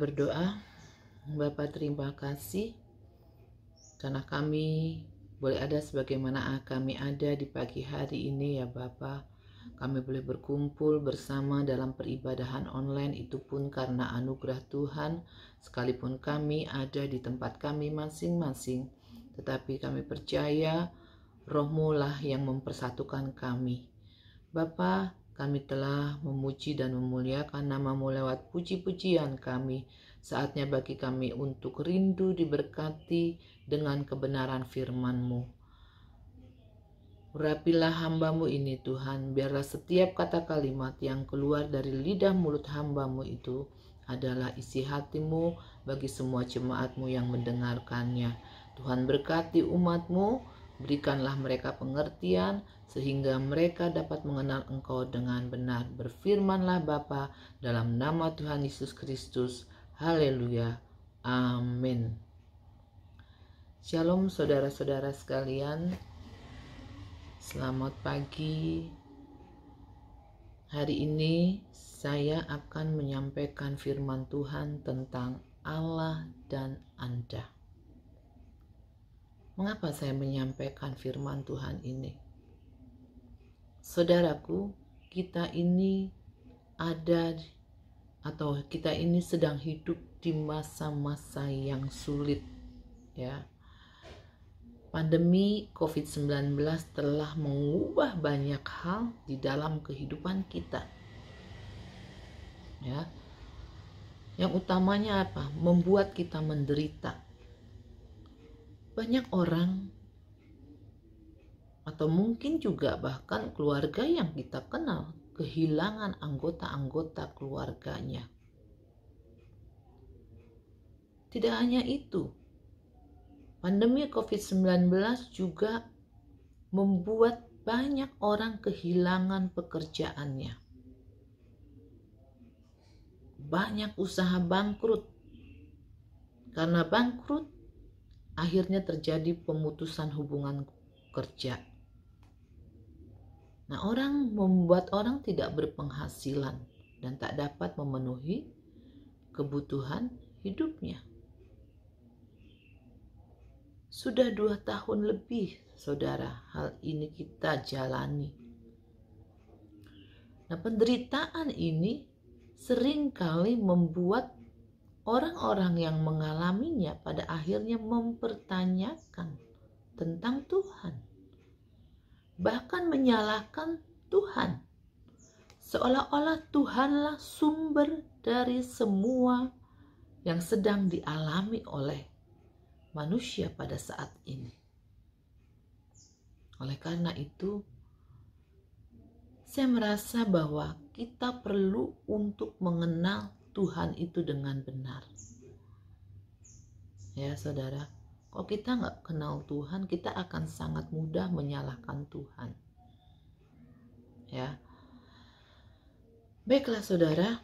berdoa. Bapa, terima kasih karena kami boleh ada sebagaimana kami ada di pagi hari ini ya Bapa. Kami boleh berkumpul bersama dalam peribadahan online, itu pun karena anugerah Tuhan. Sekalipun kami ada di tempat kami masing-masing, tetapi kami percaya Roh-Mu lah yang mempersatukan kami. Bapa, kami telah memuji dan memuliakan nama-Mu lewat puji-pujian kami. Saatnya bagi kami untuk rindu diberkati dengan kebenaran firman-Mu. Urapilah hamba-Mu ini Tuhan, biarlah setiap kata kalimat yang keluar dari lidah mulut hamba-Mu itu adalah isi hati-Mu bagi semua jemaat-Mu yang mendengarkannya. Tuhan berkati umat-Mu, berikanlah mereka pengertian sehingga mereka dapat mengenal Engkau dengan benar. Berfirmanlah Bapa dalam nama Tuhan Yesus Kristus. Haleluya. Amin. Shalom saudara-saudara sekalian. Selamat pagi. Hari ini saya akan menyampaikan firman Tuhan tentang Allah dan Anda. Mengapa saya menyampaikan firman Tuhan ini? Saudaraku, kita ini kita ini sedang hidup di masa-masa yang sulit, ya. Pandemi COVID-19 telah mengubah banyak hal di dalam kehidupan kita. Ya. Yang utamanya apa? Membuat kita menderita. Banyak orang atau mungkin juga bahkan keluarga yang kita kenal kehilangan anggota-anggota keluarganya. Tidak hanya itu, pandemi COVID-19 juga membuat banyak orang kehilangan pekerjaannya. Banyak usaha bangkrut. Karena bangkrut, akhirnya terjadi pemutusan hubungan kerja. Nah, membuat orang tidak berpenghasilan dan tak dapat memenuhi kebutuhan hidupnya. Sudah 2 tahun lebih, saudara, hal ini kita jalani. Nah, penderitaan ini seringkali membuat orang-orang yang mengalaminya pada akhirnya mempertanyakan tentang Tuhan. Bahkan menyalahkan Tuhan. Seolah-olah Tuhanlah sumber dari semua yang sedang dialami oleh manusia pada saat ini. Oleh karena itu, saya merasa bahwa kita perlu untuk mengenal Tuhan itu dengan benar. Ya saudara, kalau kita nggak kenal Tuhan, kita akan sangat mudah menyalahkan Tuhan. Ya, baiklah saudara,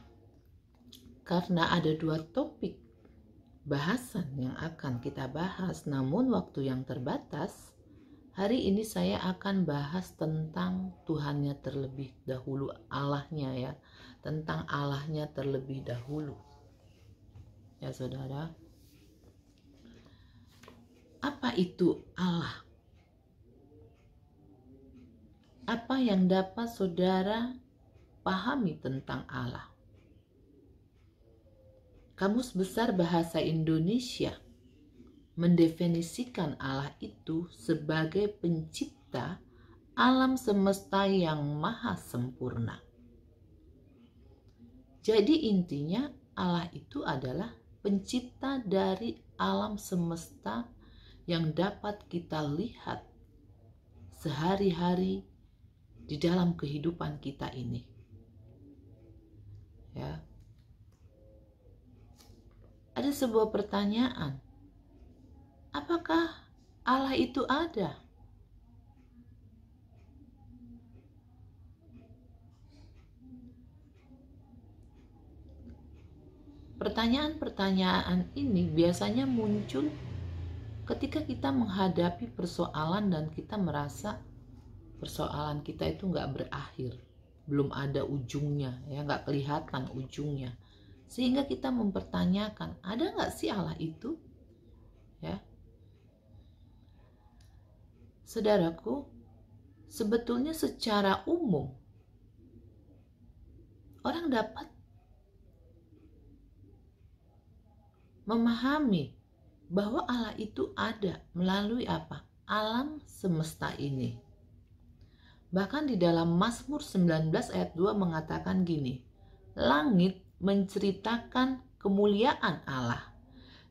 karena ada 2 topik bahasan yang akan kita bahas, namun waktu yang terbatas, hari ini saya akan bahas tentang Tuhannya terlebih dahulu, Allahnya ya, tentang Allahnya terlebih dahulu. Ya saudara, apa itu Allah? Apa yang dapat saudara pahami tentang Allah? Kamus Besar Bahasa Indonesia mendefinisikan Allah itu sebagai pencipta alam semesta yang maha sempurna. Jadi intinya Allah itu adalah pencipta dari alam semesta yang dapat kita lihat sehari-hari di dalam kehidupan kita ini. Ya. Ada sebuah pertanyaan. Apakah Allah itu ada? Pertanyaan-pertanyaan ini biasanya muncul ketika kita menghadapi persoalan dan kita merasa persoalan kita itu nggak berakhir, belum ada ujungnya, ya nggak kelihatan ujungnya. Sehingga kita mempertanyakan, ada nggak sih Allah itu? Ya, saudaraku, sebetulnya secara umum orang dapat memahami bahwa Allah itu ada melalui apa? Alam semesta ini. Bahkan di dalam Mazmur 19 ayat 2 mengatakan gini, langit menceritakan kemuliaan Allah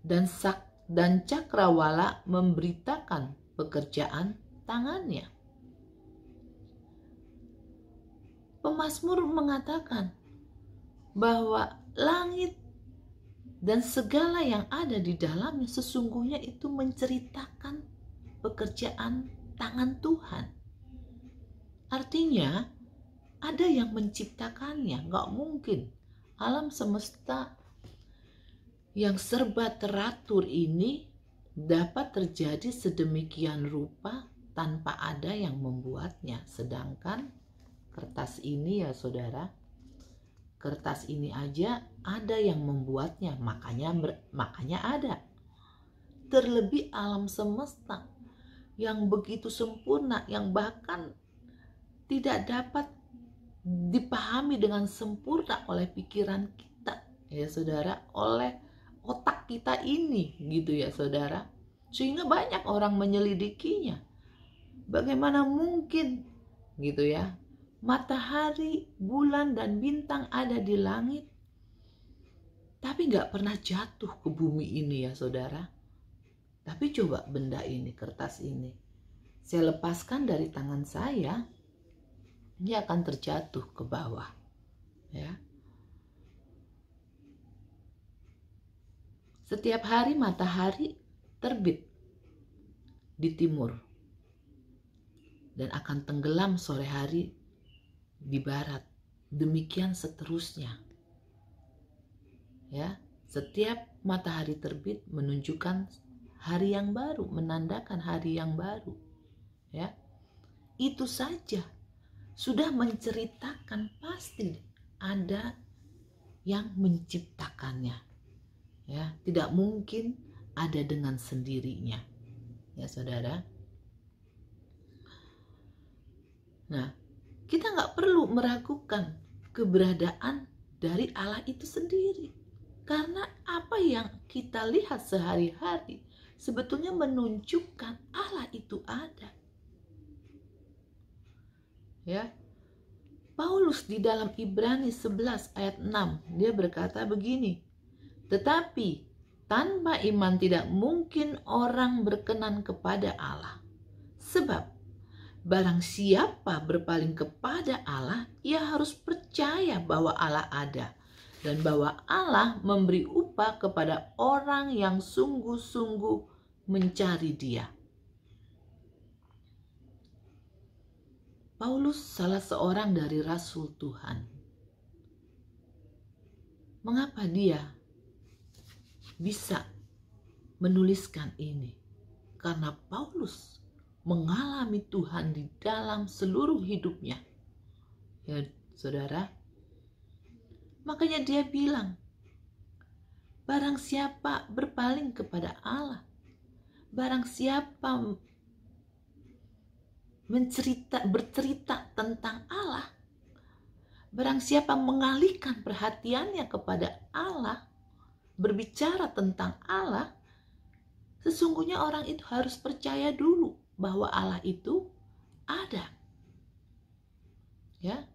dan cakrawala memberitakan pekerjaan tangannya. Pemazmur mengatakan bahwa langit dan segala yang ada di dalamnya sesungguhnya itu menceritakan pekerjaan tangan Tuhan. Artinya ada yang menciptakannya. Gak mungkin alam semesta yang serba teratur ini dapat terjadi sedemikian rupa tanpa ada yang membuatnya. Sedangkan kertas ini ya saudara, kertas ini aja ada yang membuatnya, makanya ada. Terlebih alam semesta yang begitu sempurna, yang bahkan tidak dapat dipahami dengan sempurna oleh pikiran kita, ya saudara, oleh otak kita ini, gitu ya saudara. Sehingga banyak orang menyelidikinya. Bagaimana mungkin, gitu ya, matahari, bulan, dan bintang ada di langit, tapi gak pernah jatuh ke bumi ini ya saudara. Tapi coba benda ini, kertas ini, saya lepaskan dari tangan saya, dia akan terjatuh ke bawah. Ya. Setiap hari matahari terbit di timur dan akan tenggelam sore hari di barat. Demikian seterusnya. Ya, setiap matahari terbit menunjukkan hari yang baru, menandakan hari yang baru. Ya. Itu saja sudah menceritakan pasti ada yang menciptakannya. Ya, tidak mungkin ada dengan sendirinya. Ya, saudara. Nah, kita nggak perlu meragukan keberadaan dari Allah itu sendiri. Karena apa yang kita lihat sehari-hari sebetulnya menunjukkan Allah itu ada. Ya. Paulus di dalam Ibrani 11 ayat 6 dia berkata begini, tetapi tanpa iman tidak mungkin orang berkenan kepada Allah. Sebab barang siapa berpaling kepada Allah, ia harus percaya bahwa Allah ada dan bahwa Allah memberi upah kepada orang yang sungguh-sungguh mencari Dia. Paulus salah seorang dari Rasul Tuhan. Mengapa dia bisa menuliskan ini? Karena Paulus mengalami Tuhan di dalam seluruh hidupnya. Ya, saudara. Makanya dia bilang, barang siapa berpaling kepada Allah, barang siapa bercerita tentang Allah, barang siapa mengalihkan perhatiannya kepada Allah, berbicara tentang Allah, sesungguhnya orang itu harus percaya dulu bahwa Allah itu ada. Ya.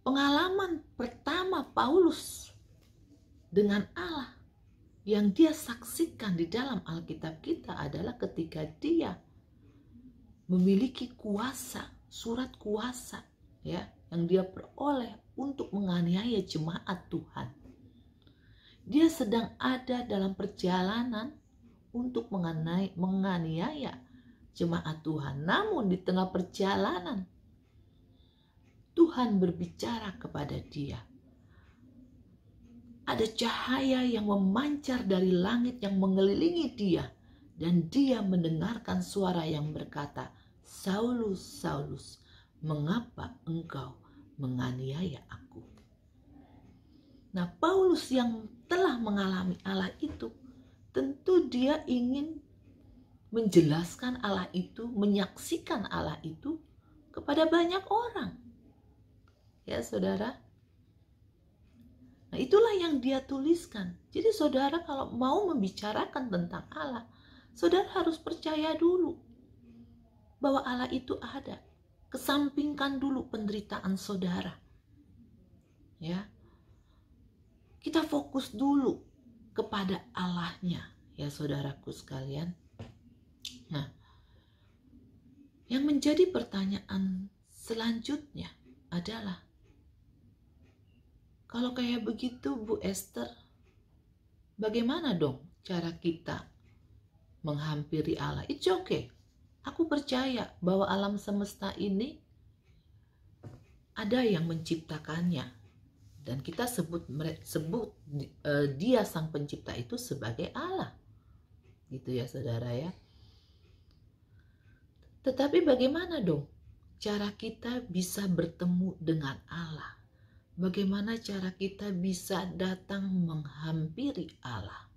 Pengalaman pertama Paulus dengan Allah yang dia saksikan di dalam Alkitab kita adalah ketika dia memiliki kuasa, surat kuasa, ya, yang dia peroleh untuk menganiaya jemaat Tuhan. Dia sedang ada dalam perjalanan untuk menganiaya jemaat Tuhan. Namun di tengah perjalanan, Tuhan berbicara kepada dia. Ada cahaya yang memancar dari langit yang mengelilingi dia. Dan dia mendengarkan suara yang berkata, Saulus, Saulus, mengapa engkau menganiaya aku? Nah, Paulus yang telah mengalami Allah itu, tentu dia ingin menjelaskan Allah itu, menyaksikan Allah itu kepada banyak orang. Ya, saudara. Nah, itulah yang dia tuliskan. Jadi saudara kalau mau membicarakan tentang Allah, saudara harus percaya dulu bahwa Allah itu ada. Kesampingkan dulu penderitaan saudara. Ya. Kita fokus dulu kepada Allahnya, ya saudaraku sekalian. Nah, yang menjadi pertanyaan selanjutnya adalah, kalau kayak begitu Bu Esther, bagaimana dong cara kita menghampiri Allah? It's okay. Aku percaya bahwa alam semesta ini ada yang menciptakannya. Dan kita sebut dia sang pencipta itu sebagai Allah. Gitu ya saudara ya. Tetapi bagaimana dong cara kita bisa bertemu dengan Allah? Bagaimana cara kita bisa datang menghampiri Allah?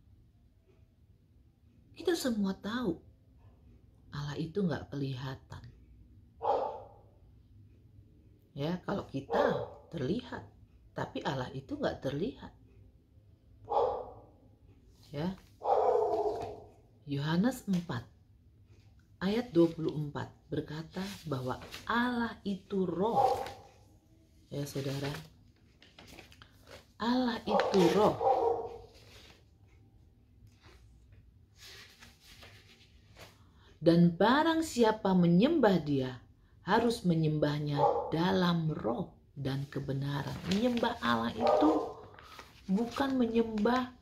Kita semua tahu Allah itu nggak kelihatan. Ya, kalau kita terlihat, tapi Allah itu nggak terlihat. Ya. Yohanes 4 ayat 24 berkata bahwa Allah itu roh. Ya saudara. Allah itu roh. Dan barang siapa menyembah dia, harus menyembahnya dalam roh dan kebenaran. Menyembah Allah itu bukan menyembah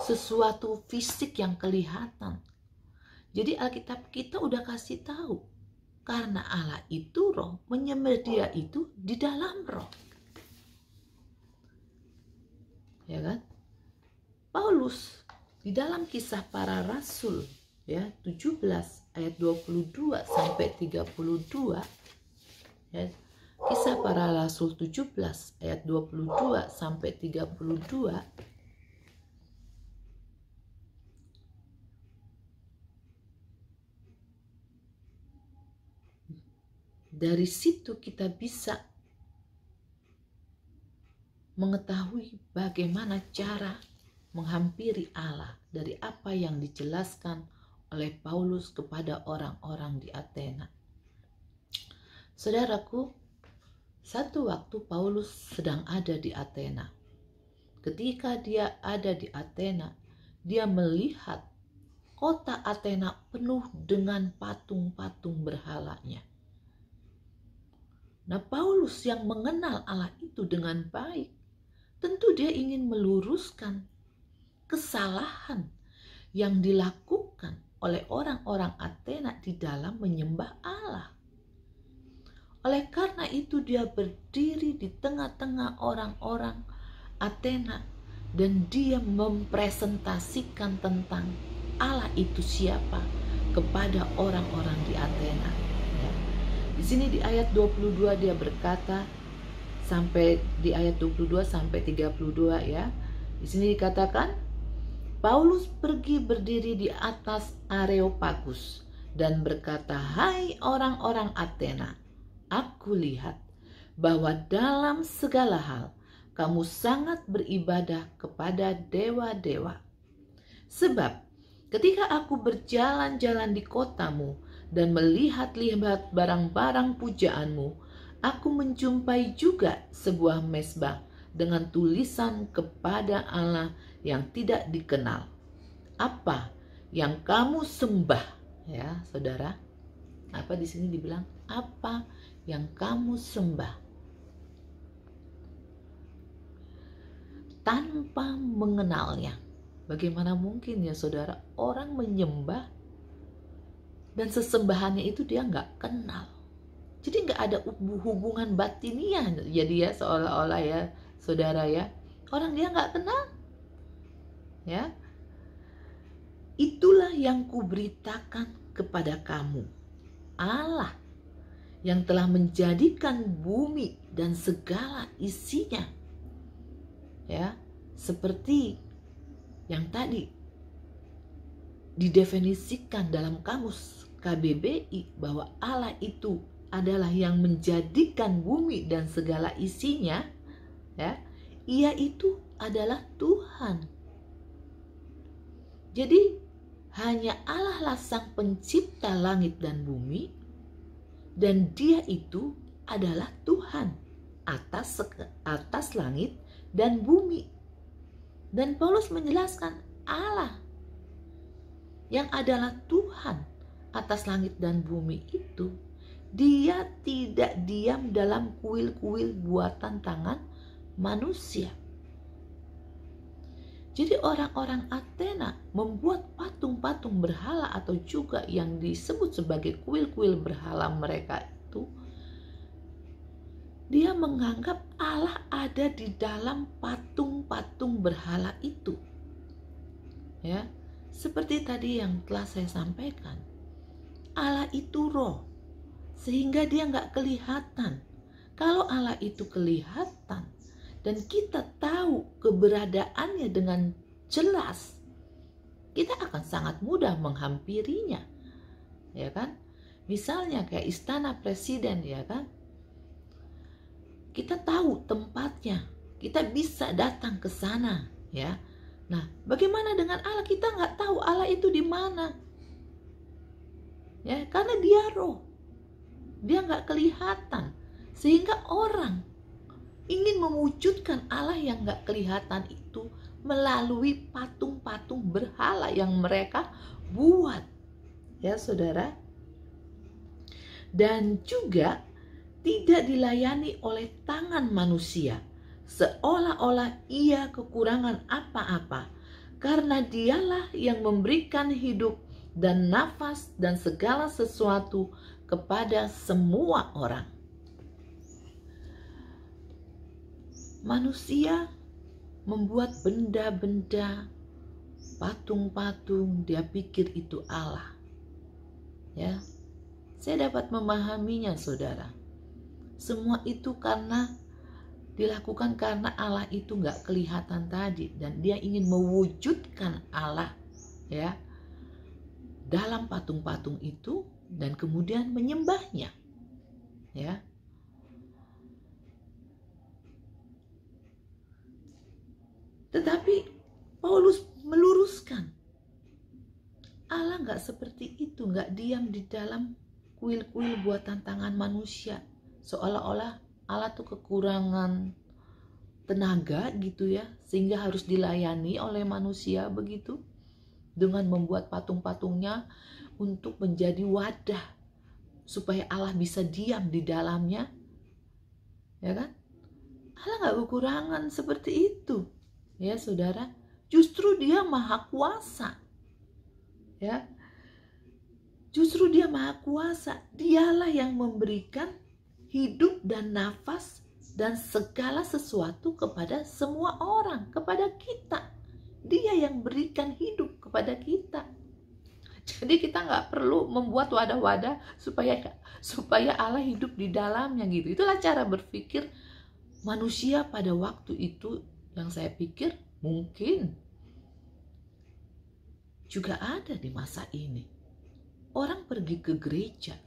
sesuatu fisik yang kelihatan. Jadi Alkitab kita udah kasih tahu, karena Allah itu roh, menyembah dia itu di dalam roh. Ya kan? Paulus di dalam Kisah Para Rasul ya 17 ayat 22 sampai 32 ya. Kisah Para Rasul 17 ayat 22 sampai 32. Dari situ kita bisa mengetahui bagaimana cara menghampiri Allah dari apa yang dijelaskan oleh Paulus kepada orang-orang di Athena. Saudaraku, satu waktu Paulus sedang ada di Athena. Ketika dia ada di Athena, dia melihat kota Athena penuh dengan patung-patung berhalanya. Nah, Paulus yang mengenal Allah itu dengan baik, tentu dia ingin meluruskan kesalahan yang dilakukan oleh orang-orang Athena di dalam menyembah Allah. Oleh karena itu dia berdiri di tengah-tengah orang-orang Athena dan dia mempresentasikan tentang Allah itu siapa kepada orang-orang di Athena. Ya. Di sini di ayat 22 dia berkata sampai di ayat 22 sampai 32 ya. Di sini dikatakan Paulus pergi berdiri di atas Areopagus dan berkata, "Hai orang-orang Athena, aku lihat bahwa dalam segala hal kamu sangat beribadah kepada dewa-dewa. Sebab ketika aku berjalan-jalan di kotamu dan melihat-lihat barang-barang pujaanmu, aku menjumpai juga sebuah mezbah dengan tulisan kepada Allah yang tidak dikenal. Apa yang kamu sembah?" Ya, saudara. Apa di sini dibilang? Apa yang kamu sembah? Tanpa mengenalnya. Bagaimana mungkin ya saudara, orang menyembah dan sesembahannya itu dia nggak kenal. Jadi nggak ada hubungan batiniah. Jadi ya seolah-olah ya saudara ya, orang dia nggak kenal. Ya, itulah yang kuberitakan kepada kamu. Allah yang telah menjadikan bumi dan segala isinya. Ya, seperti yang tadi didefinisikan dalam kamus KBBI bahwa Allah itu adalah yang menjadikan bumi dan segala isinya, ya, Ia itu adalah Tuhan. Jadi hanya Allah lah sang pencipta langit dan bumi, dan Dia itu adalah Tuhan atas langit dan bumi. Dan Paulus menjelaskan Allah yang adalah Tuhan atas langit dan bumi itu, Dia tidak diam dalam kuil-kuil buatan tangan manusia. Jadi orang-orang Athena membuat patung-patung berhala atau juga yang disebut sebagai kuil-kuil berhala mereka itu, dia menganggap Allah ada di dalam patung-patung berhala itu. Ya, seperti tadi yang telah saya sampaikan, Allah itu roh, sehingga dia nggak kelihatan. Kalau Allah itu kelihatan dan kita tahu keberadaannya dengan jelas, kita akan sangat mudah menghampirinya, ya kan? Misalnya kayak istana presiden, ya kan? Kita tahu tempatnya, kita bisa datang ke sana, ya. Nah, bagaimana dengan Allah? Kita nggak tahu Allah itu di mana, ya, karena Dia roh, Dia nggak kelihatan, sehingga orang ingin mewujudkan Allah yang nggak kelihatan itu melalui patung-patung berhala yang mereka buat, ya saudara. Dan juga tidak dilayani oleh tangan manusia, seolah-olah ia kekurangan apa-apa, karena Dialah yang memberikan hidup dan nafas dan segala sesuatu kepada semua orang. Manusia membuat benda-benda, patung-patung, dia pikir itu Allah. Ya, saya dapat memahaminya, saudara. Semua itu dilakukan karena Allah itu nggak kelihatan tadi, dan dia ingin mewujudkan Allah, ya, dalam patung-patung itu dan kemudian menyembahnya, ya. Tetapi Paulus meluruskan, Allah nggak seperti itu, nggak diam di dalam kuil-kuil buatan tangan manusia, seolah-olah Allah tuh kekurangan tenaga gitu ya, sehingga harus dilayani oleh manusia begitu, dengan membuat patung-patungnya untuk menjadi wadah supaya Allah bisa diam di dalamnya, ya kan? Allah nggak kekurangan seperti itu, ya saudara. Justru Dia maha kuasa, ya. Justru Dia maha kuasa. Dialah yang memberikan hidup dan nafas dan segala sesuatu kepada semua orang, kepada kita. Dia yang berikan hidup kepada kita. Jadi kita nggak perlu membuat wadah-wadah supaya Allah hidup di dalamnya gitu. Itulah cara berpikir manusia pada waktu itu, yang saya pikir mungkin juga ada di masa ini. Orang pergi ke gereja,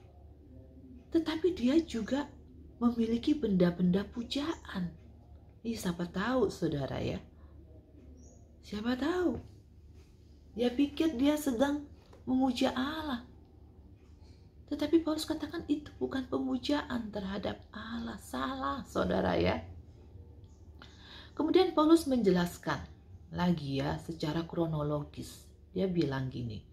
tetapi dia juga memiliki benda-benda pujaan. Siapa tahu, saudara, ya. Siapa tahu. Dia pikir dia sedang memuja Allah. Tetapi Paulus katakan itu bukan pemujaan terhadap Allah. Salah, saudara, ya. Kemudian Paulus menjelaskan lagi, ya, secara kronologis. Dia bilang gini,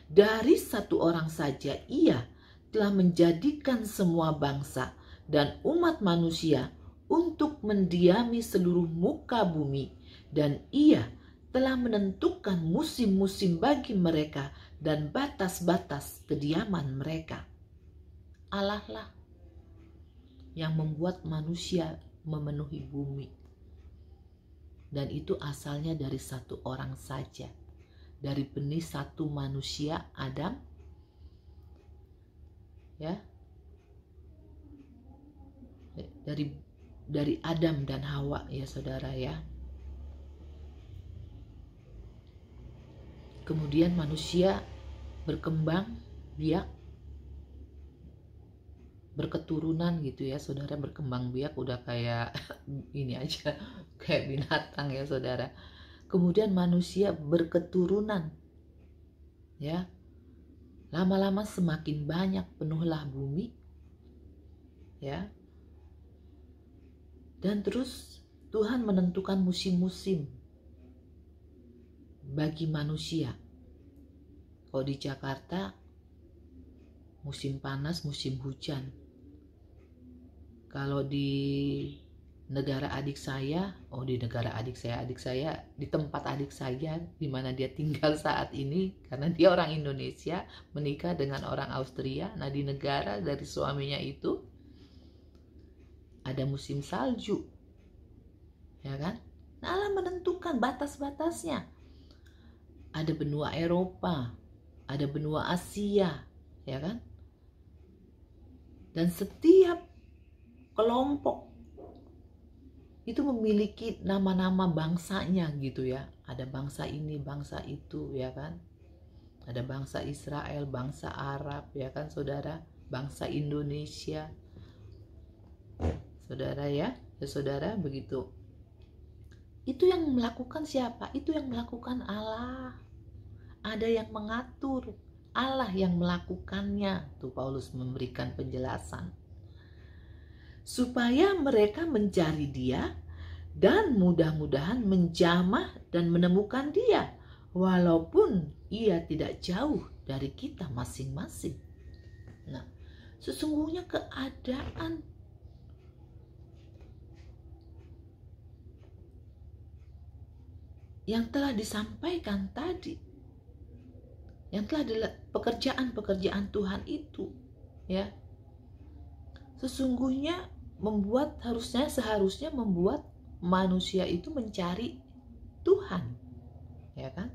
dari satu orang saja Ia telah menjadikan semua bangsa dan umat manusia untuk mendiami seluruh muka bumi, dan Ia telah menentukan musim-musim bagi mereka dan batas-batas kediaman mereka. Allah lah yang membuat manusia memenuhi bumi, dan itu asalnya dari satu orang saja, dari benih satu manusia, Adam, ya, dari Adam dan Hawa, ya saudara, ya. Kemudian manusia berkembang biak, berketurunan gitu ya saudara. Berkembang biak udah kayak ini aja, kayak binatang ya saudara. Kemudian manusia berketurunan ya, lama-lama semakin banyak, penuhlah bumi ya. Dan terus Tuhan menentukan musim-musim bagi manusia. Kalau di Jakarta musim panas, musim hujan. Kalau di negara adik saya, di tempat adik saya di mana dia tinggal saat ini, karena dia orang Indonesia menikah dengan orang Austria. Nah, di negara dari suaminya itu ada musim salju. Ya kan? Nah, Allah menentukan batas-batasnya. Ada benua Eropa, ada benua Asia, ya kan? Dan setiap kelompok itu memiliki nama-nama bangsanya gitu ya. Ada bangsa ini, bangsa itu, ya kan? Ada bangsa Israel, bangsa Arab, ya kan saudara? Bangsa Indonesia. Saudara ya saudara, begitu. Itu yang melakukan siapa? Itu yang melakukan Allah. Ada yang mengatur, Allah yang melakukannya. Tuh Paulus memberikan penjelasan. Supaya mereka mencari Dia dan mudah-mudahan menjamah dan menemukan Dia, walaupun Ia tidak jauh dari kita masing-masing. Nah, sesungguhnya keadaan yang telah disampaikan tadi, yang telah pekerjaan-pekerjaan Tuhan itu, ya, sesungguhnya seharusnya membuat manusia itu mencari Tuhan, ya kan?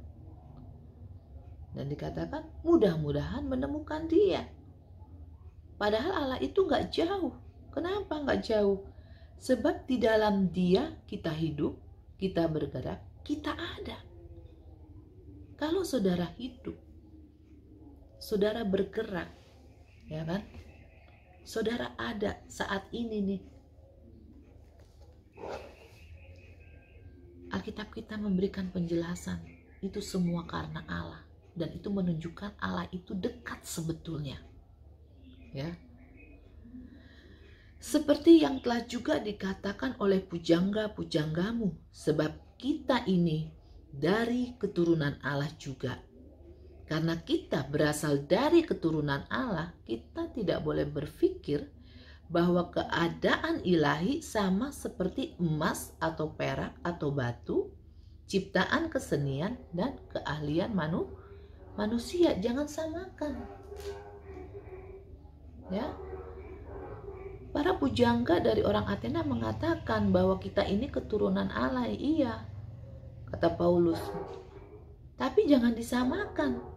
Dan dikatakan mudah-mudahan menemukan Dia. Padahal Allah itu nggak jauh. Kenapa nggak jauh? Sebab di dalam Dia kita hidup, kita bergerak, kita ada. Kalau saudara hidup, saudara bergerak, ya kan? Saudara ada saat ini nih. Alkitab kita memberikan penjelasan, itu semua karena Allah, dan itu menunjukkan Allah itu dekat sebetulnya. Ya. Seperti yang telah juga dikatakan oleh pujangga-pujanggamu, sebab kita ini dari keturunan Allah juga. Karena kita berasal dari keturunan Allah, kita tidak boleh berpikir bahwa keadaan ilahi sama seperti emas atau perak atau batu, ciptaan kesenian dan keahlian manusia. Jangan samakan. Ya. Para pujangga dari orang Athena mengatakan bahwa kita ini keturunan Allah. Iya, kata Paulus. Tapi jangan disamakan.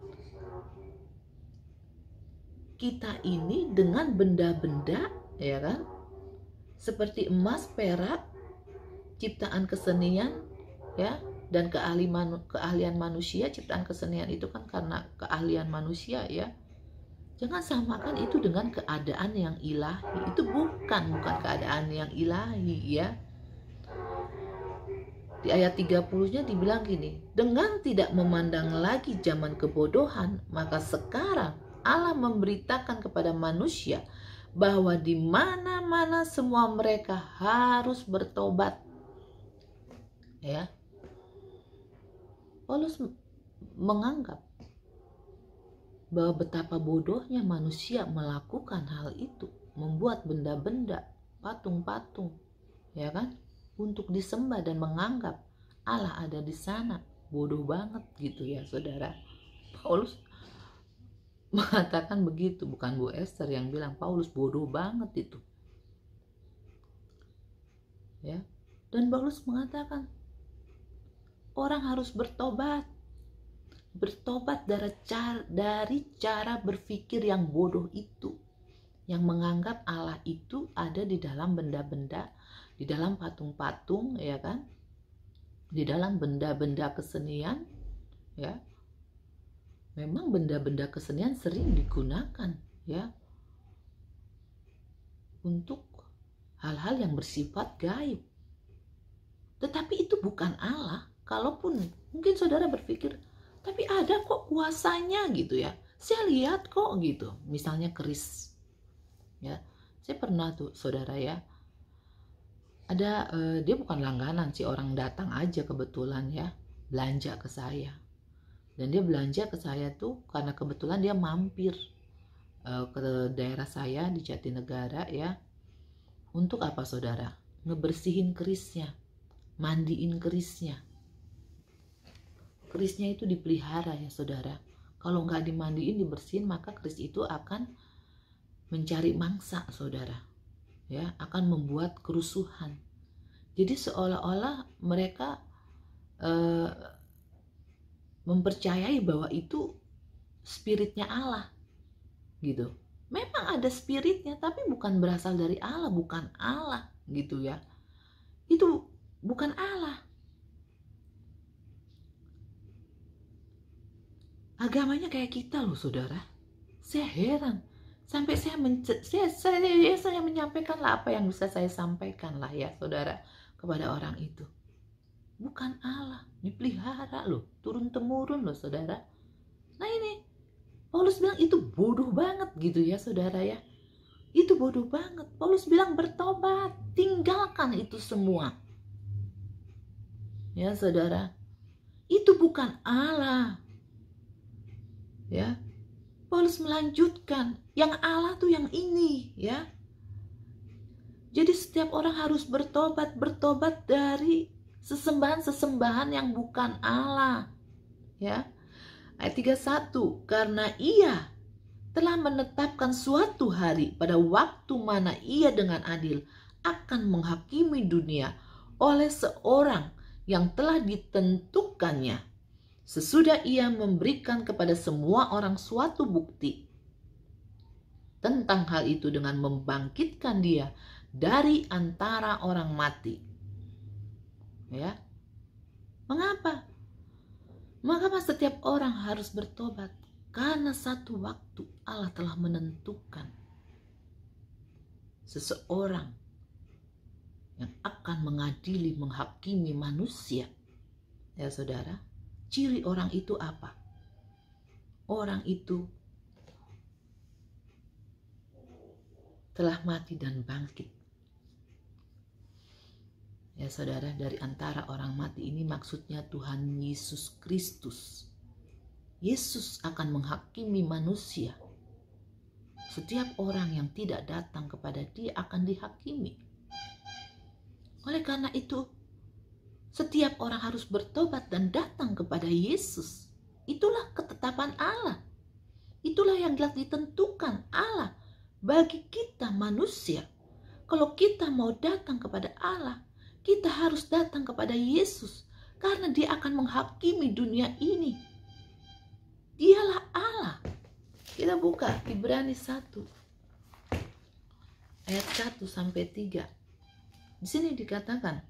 Kita ini dengan benda-benda, ya kan? Seperti emas, perak, ciptaan kesenian, ya, dan keahlian manusia. Ciptaan kesenian itu kan karena keahlian manusia, ya. Jangan samakan itu dengan keadaan yang ilahi. Itu bukan keadaan yang ilahi, ya. Di ayat 30-nya dibilang gini, dengan tidak memandang lagi zaman kebodohan, maka sekarang Allah memberitakan kepada manusia bahwa di mana-mana semua mereka harus bertobat. Ya. Paulus menganggap bahwa betapa bodohnya manusia melakukan hal itu, membuat benda-benda, patung-patung, ya kan, untuk disembah dan menganggap Allah ada di sana. Bodoh banget gitu ya, saudara. Paulus mengatakan begitu, bukan Bu Esther yang bilang. Paulus bodoh banget itu, ya. Dan Paulus mengatakan orang harus bertobat dari cara berpikir yang bodoh itu, yang menganggap Allah itu ada di dalam benda-benda, di dalam patung-patung, ya kan, di dalam benda-benda kesenian, ya. memang benda-benda kesenian sering digunakan ya untuk hal-hal yang bersifat gaib. Tetapi itu bukan Allah. Kalaupun mungkin saudara berpikir, tapi ada kok kuasanya gitu ya. Saya lihat kok gitu. Misalnya keris. Ya, saya pernah tuh saudara ya. Ada dia bukan langganan sih, orang datang aja kebetulan ya belanja ke saya. Dan dia belanja ke saya tuh karena kebetulan dia mampir ke daerah saya di Jatinegara ya. Untuk apa saudara? Ngebersihin kerisnya, mandiin kerisnya. Kerisnya itu dipelihara ya saudara. Kalau nggak dimandiin, dibersihin, maka keris itu akan mencari mangsa saudara. Ya, akan membuat kerusuhan. Jadi seolah-olah mereka mempercayai bahwa itu spiritnya Allah gitu. Memang ada spiritnya, tapi bukan berasal dari Allah, bukan Allah gitu ya. Itu bukan Allah. Agamanya kayak kita loh saudara. Saya heran. Sampai saya menyampaikan lah apa yang bisa saya sampaikan lah ya saudara kepada orang itu. Bukan Allah, dipelihara loh, turun temurun loh saudara. Nah ini Paulus bilang itu bodoh banget gitu ya saudara ya. Itu bodoh banget. Paulus bilang bertobat, tinggalkan itu semua. Ya saudara, itu bukan Allah. Ya, Paulus melanjutkan, yang Allah tuh yang ini ya. Jadi setiap orang harus bertobat dari sesembahan-sesembahan yang bukan Allah. Ya. Ayat 31, karena ia telah menetapkan suatu hari pada waktu mana ia dengan adil akan menghakimi dunia oleh seorang yang telah ditentukannya, sesudah ia memberikan kepada semua orang suatu bukti tentang hal itu dengan membangkitkan dia dari antara orang mati. Ya. Mengapa? Mengapa setiap orang harus bertobat? Karena satu waktu Allah telah menentukan seseorang yang akan mengadili, menghakimi manusia. Ya saudara, ciri orang itu apa? Orang itu telah mati dan bangkit. Ya saudara, dari antara orang mati ini maksudnya Tuhan Yesus Kristus. Yesus akan menghakimi manusia. Setiap orang yang tidak datang kepada dia akan dihakimi. Oleh karena itu, setiap orang harus bertobat dan datang kepada Yesus. Itulah ketetapan Allah. Itulah yang telah ditentukan Allah bagi kita manusia. Kalau kita mau datang kepada Allah, kita harus datang kepada Yesus karena dia akan menghakimi dunia ini. Dialah Allah. Kita buka Ibrani 1 ayat 1 sampai 3. Di sini dikatakan,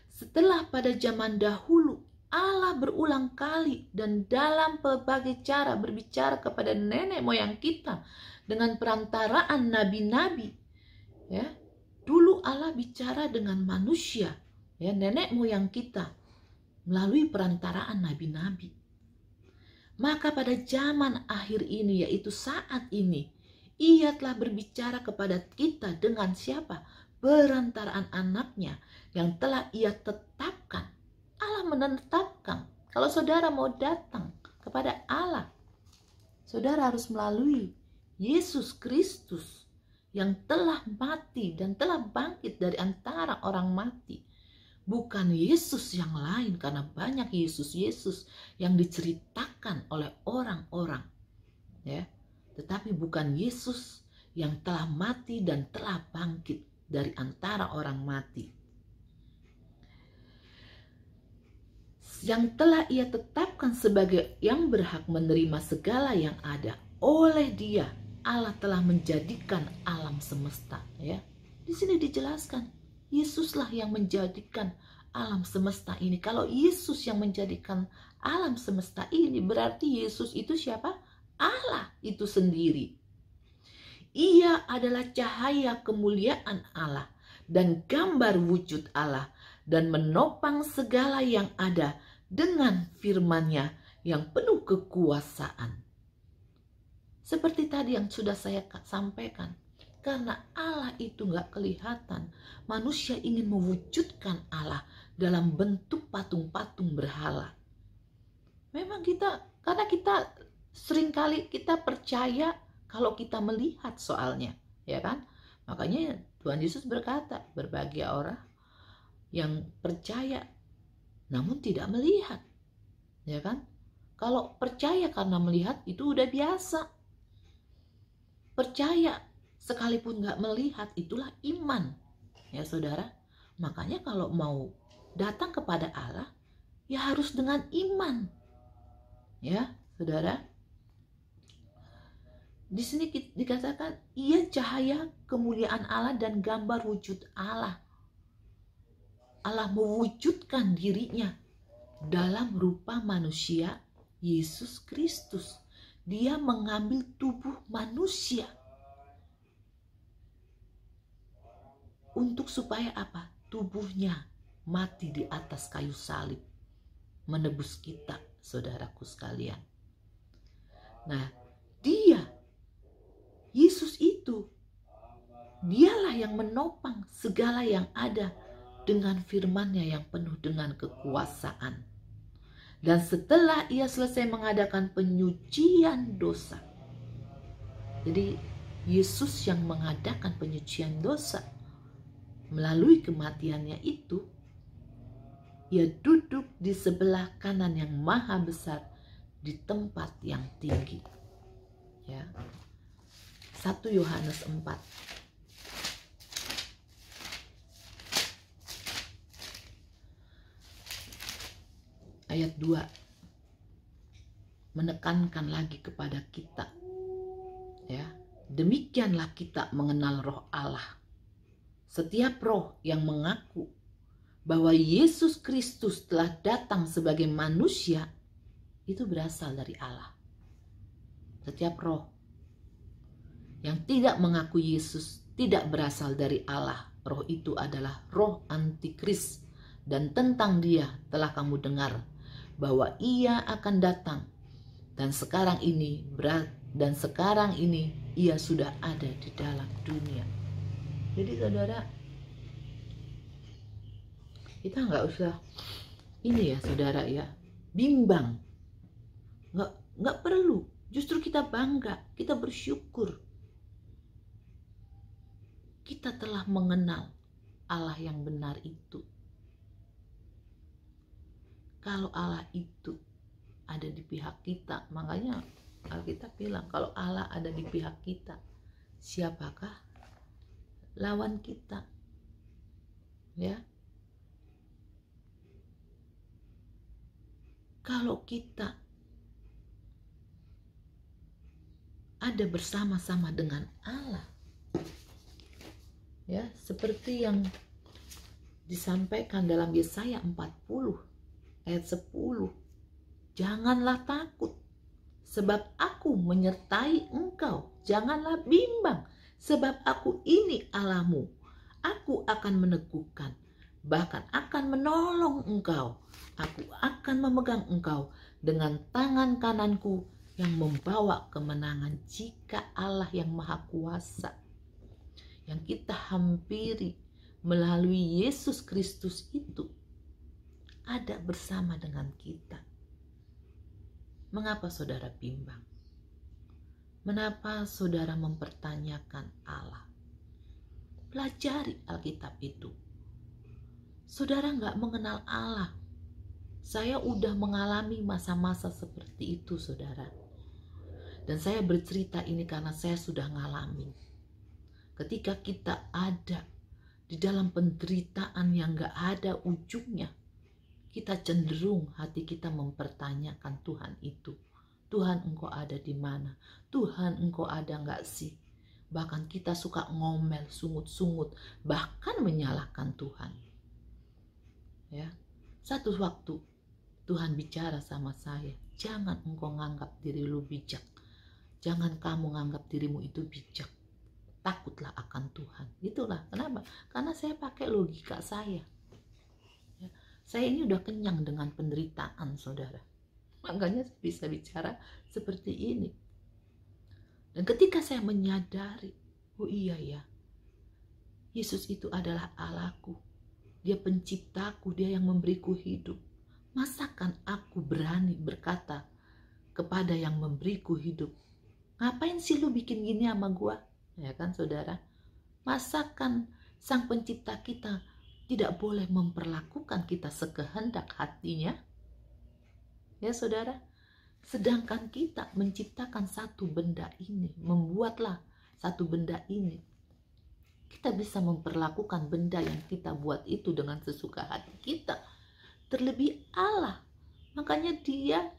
setelah pada zaman dahulu Allah berulang kali dan dalam berbagai cara berbicara kepada nenek moyang kita dengan perantaraan nabi-nabi. Ya. Dulu Allah bicara dengan manusia, ya, nenek moyang kita, melalui perantaraan nabi-nabi. Maka pada zaman akhir ini, yaitu saat ini, ia telah berbicara kepada kita dengan siapa? Perantaraan anaknya yang telah ia tetapkan. Allah menetapkan. Kalau saudara mau datang kepada Allah, saudara harus melalui Yesus Kristus yang telah mati dan telah bangkit dari antara orang mati. Bukan Yesus yang lain, karena banyak Yesus yang diceritakan oleh orang-orang. Ya, tetapi bukan Yesus yang telah mati dan telah bangkit dari antara orang mati. Yang telah ia tetapkan sebagai yang berhak menerima segala yang ada. Oleh dia Allah telah menjadikan alam semesta, ya. Di sini dijelaskan, Yesuslah yang menjadikan alam semesta ini. Kalau Yesus yang menjadikan alam semesta ini. Berarti Yesus itu siapa? Allah itu sendiri. Ia adalah cahaya kemuliaan Allah dan gambar wujud Allah, dan menopang segala yang ada dengan firman-Nya yang penuh kekuasaan. Seperti tadi yang sudah saya sampaikan, karena Allah itu gak kelihatan, manusia ingin mewujudkan Allah dalam bentuk patung-patung berhala. Memang karena kita seringkali kita percaya kalau kita melihat soalnya, ya kan? Makanya Tuhan Yesus berkata, berbahagia orang yang percaya namun tidak melihat, ya kan? Kalau percaya karena melihat itu udah biasa. Percaya sekalipun gak melihat itulah iman, ya saudara. Makanya kalau mau datang kepada Allah ya harus dengan iman, ya saudara. Di sini dikatakan ia cahaya kemuliaan Allah dan gambar wujud Allah. Allah mewujudkan dirinya dalam rupa manusia Yesus Kristus. Dia mengambil tubuh manusia. Untuk supaya apa? Tubuhnya mati di atas kayu salib. Menebus kita, saudaraku sekalian. Nah, Yesus itu, dialah yang menopang segala yang ada dengan firman-Nya yang penuh dengan kekuasaan. Dan setelah ia selesai mengadakan penyucian dosa. Jadi Yesus yang mengadakan penyucian dosa. Melalui kematiannya itu, ia duduk di sebelah kanan yang maha besar di tempat yang tinggi. Ya. 1 Yohanes 4. Ayat 2 menekankan lagi kepada kita, ya, demikianlah kita mengenal roh Allah. Setiap roh yang mengaku bahwa Yesus Kristus telah datang sebagai manusia itu berasal dari Allah. Setiap roh yang tidak mengaku Yesus tidak berasal dari Allah. Roh itu adalah roh antikris, dan tentang dia telah kamu dengar bahwa ia akan datang, dan sekarang ini ia sudah ada di dalam dunia. Jadi saudara, kita nggak usah ini ya saudara ya, bimbang, nggak perlu. Justru kita bangga, kita bersyukur, kita telah mengenal Allah yang benar itu. Kalau Allah itu ada di pihak kita, makanya Alkitab bilang kalau Allah ada di pihak kita, siapakah lawan kita? Ya. Kalau kita ada bersama-sama dengan Allah, ya, seperti yang disampaikan dalam Yesaya 40 ayat 10. Janganlah takut, sebab aku menyertai engkau. Janganlah bimbang, sebab aku ini Allahmu. Aku akan meneguhkan, bahkan akan menolong engkau. Aku akan memegang engkau dengan tangan kananku yang membawa kemenangan. Jika Allah yang Maha Kuasa yang kita hampiri melalui Yesus Kristus itu ada bersama dengan kita, mengapa saudara bimbang? Mengapa saudara mempertanyakan Allah? Pelajari Alkitab itu. Saudara nggak mengenal Allah. Saya udah mengalami masa-masa seperti itu, saudara. Dan saya bercerita ini karena saya sudah ngalami. Ketika kita ada di dalam penderitaan yang nggak ada ujungnya, kita cenderung hati kita mempertanyakan Tuhan itu. Tuhan, engkau ada di mana? Tuhan, engkau ada nggak sih? Bahkan kita suka ngomel, sungut-sungut, bahkan menyalahkan Tuhan. Ya, satu waktu Tuhan bicara sama saya, jangan engkau nganggap diri lu bijak. Jangan kamu nganggap dirimu itu bijak. Takutlah akan Tuhan. Itulah kenapa? Karena saya pakai logika saya. Ya, saya ini udah kenyang dengan penderitaan, saudara. Makanya saya bisa bicara seperti ini. Dan ketika saya menyadari, oh iya ya, Yesus itu adalah Allahku. Dia penciptaku, dia yang memberiku hidup. Masakan aku berani berkata kepada yang memberiku hidup, ngapain sih lu bikin gini sama gua? Ya kan saudara? Masakan sang pencipta kita tidak boleh memperlakukan kita sekehendak hatinya? Ya saudara? Sedangkan kita menciptakan satu benda ini, membuatlah satu benda ini. Kita bisa memperlakukan benda yang kita buat itu dengan sesuka hati kita. Terlebih Allah. Makanya dia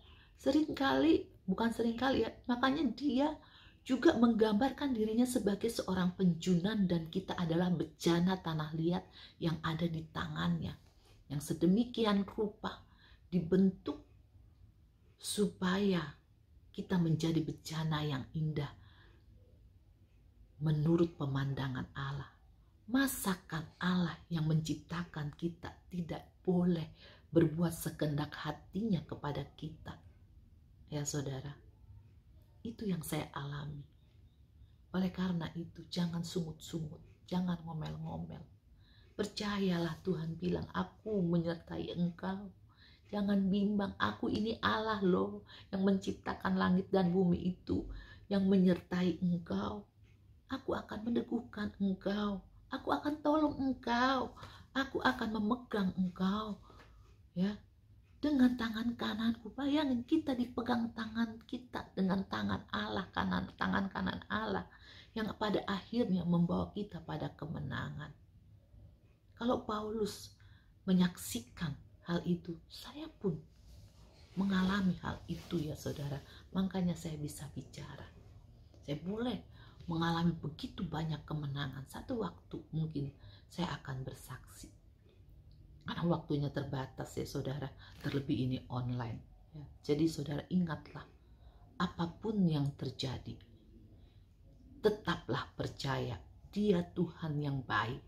makanya dia juga menggambarkan dirinya sebagai seorang penjunan dan kita adalah bejana tanah liat yang ada di tangannya. Yang sedemikian rupa dibentuk supaya kita menjadi bejana yang indah menurut pemandangan Allah. Masakan Allah yang menciptakan kita tidak boleh berbuat sekehendak hatinya kepada kita. Ya saudara, itu yang saya alami. Oleh karena itu jangan sungut-sungut, jangan ngomel-ngomel. Percayalah, Tuhan bilang, aku menyertai engkau. Jangan bimbang, aku ini Allah loh yang menciptakan langit dan bumi itu, yang menyertai engkau. Aku akan meneguhkan engkau, aku akan tolong engkau, aku akan memegang engkau. Ya, dengan tangan kananku. Bayangin kita dipegang tangan kita dengan tangan Allah, tangan kanan Allah yang pada akhirnya membawa kita pada kemenangan. Kalau Paulus menyaksikan hal itu, saya pun mengalami hal itu ya saudara. Makanya saya bisa bicara. Saya boleh mengalami begitu banyak kemenangan. Satu waktu mungkin saya akan bersaksi. Karena waktunya terbatas ya saudara, terlebih ini online. Ya. Jadi saudara ingatlah, apapun yang terjadi, tetaplah percaya, Dia Tuhan yang baik.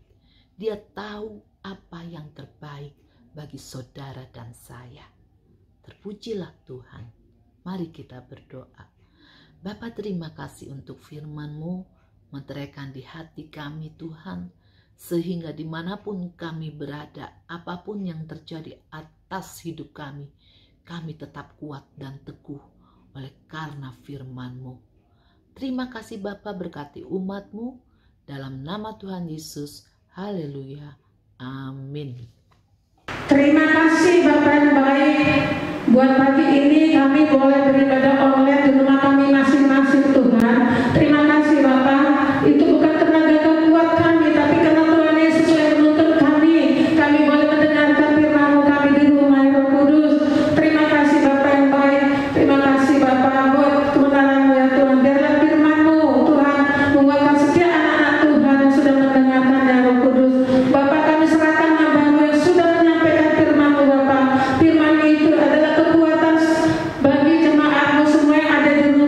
Dia tahu apa yang terbaik bagi saudara dan saya. Terpujilah Tuhan. Mari kita berdoa. Bapa, terima kasih untuk firman-Mu, meteraikan di hati kami Tuhan, sehingga dimanapun kami berada, apapun yang terjadi atas hidup kami, kami tetap kuat dan teguh oleh karena firman-Mu. Terima kasih Bapa, berkati umat-Mu, dalam nama Tuhan Yesus, haleluya, amin. Terima kasih Bapak yang baik, buat pagi ini kami boleh beribadah online di rumah kami masing-masing Tuhan. Terima kasih Bapak, itu bukan tenaga kuat kami, tapi karena Tuhan Yesus yang menuntun kami boleh mendengarkan firman-Mu kami di rumah Roh Kudus. Terima kasih Bapak yang baik, terima kasih Bapak buat kebenaran-Mu ya Tuhan. Biarlah firman-Mu Tuhan menguatkan setiap anak-anak Tuhan yang sudah mendengarkan ya Roh Kudus. Bapak, kami serahkan hamba-Mu yang sudah menyampaikan firman-Mu Bapak. Firman itu adalah kekuatan bagi jemaat-Mu semua yang ada di rumah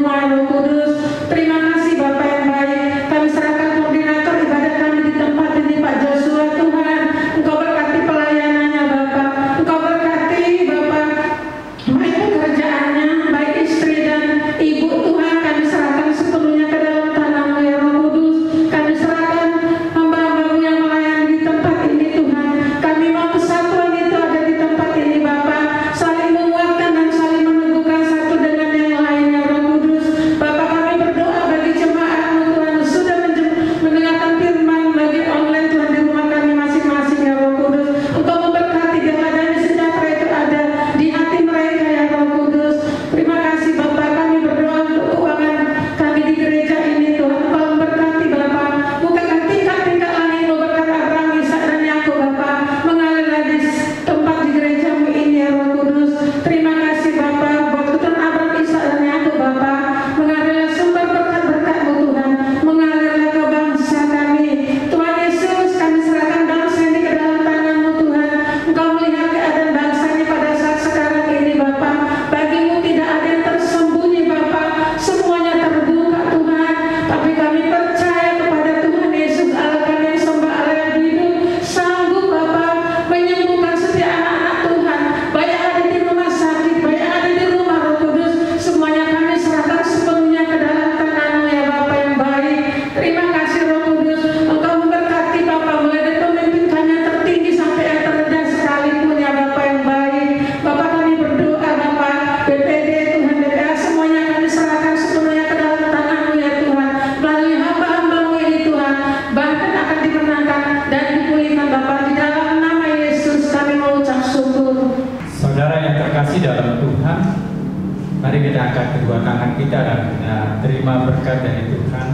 dengan kita dan kita terima berkat dari Tuhan.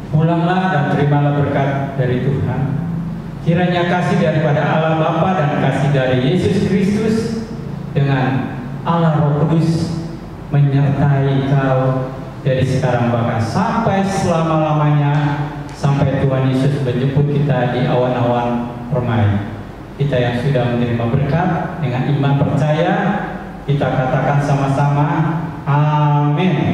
Pulanglah dan terimalah berkat dari Tuhan. Kiranya kasih daripada Allah Bapa dan kasih dari Yesus Kristus dengan Allah Roh Kudus menyertai kau dari sekarang bahkan sampai selama-lamanya, sampai Tuhan Yesus menjemput kita di awan-awan permai. Kita yang sudah menerima berkat dengan iman percaya, kita katakan sama-sama, amin.